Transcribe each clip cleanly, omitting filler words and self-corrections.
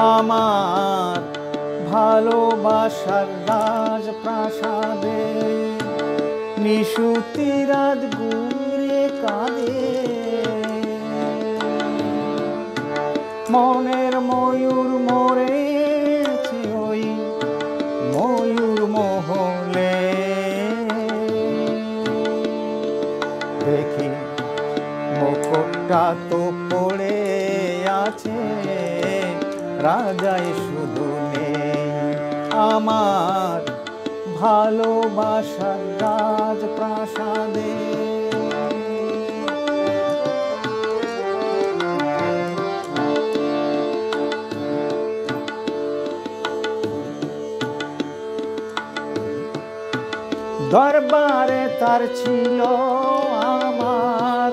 আমার ভালোবাসার রাজপ্রাসাদে নিশুতি রাত ঘুরে কাঁদে মনের ময়ূর মরেছে ওই ময়ূর মহলে দেখি মুকুটটা তো পড়ে আছে রাজাই শুধু নেই আমার ভালোবাসার রাজপ্রাসাদে দরবারে তার ছিল আমার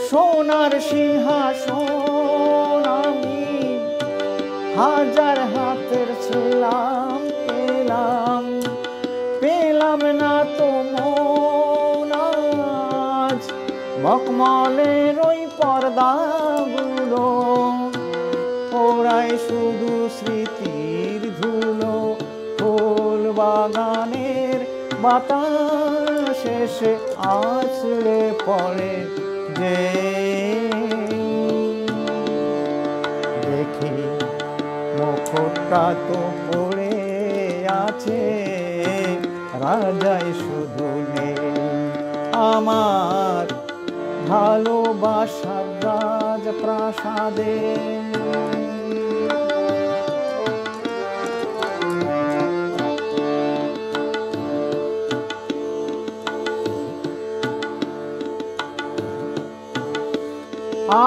সোনার সিংহাসন আমি হাজার হাতের ছিলাম পেলাম না তো মন আজ মখমলের ওই পর্দাগুলো ওরাই শুধু স্মৃতির ধুলো ফুল বাগানের বাতাস এসে আছড়ে পড়ে যে দেখি মুকুটটা তো পড়ে আছে রাজাই শুধু নেই আমার ভালোবাসার রাজপ্রাসাদে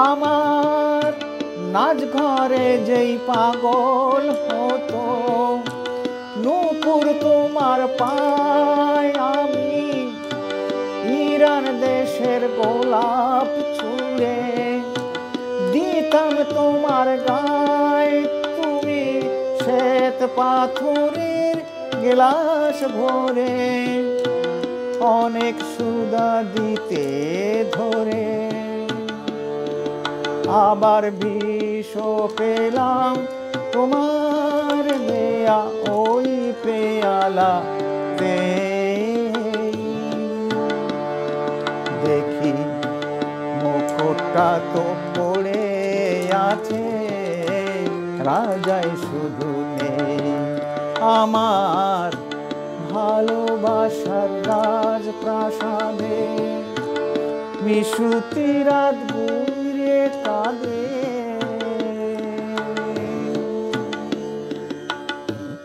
আমার নাচ ঘরে যেই পাগল হতো নূপুর তোমার পায় আমি ইরান দেশের গোলাপ ছুঁড়ে দিতাম তোমার গায়ে তুমি শ্বেত পাথরের গ্লাস ভরে অনেক সুধা দিতে ধরে আবার বিষ পেলাম তোমার দেয়া ওই পেয়ালাতে দেখি মুকুটটা তো পড়ে আছে রাজাই শুধু নেই আমার ভালোবাসার রাজপ্রাসাদে নিশুতি রাত ঘুরে কাঁদে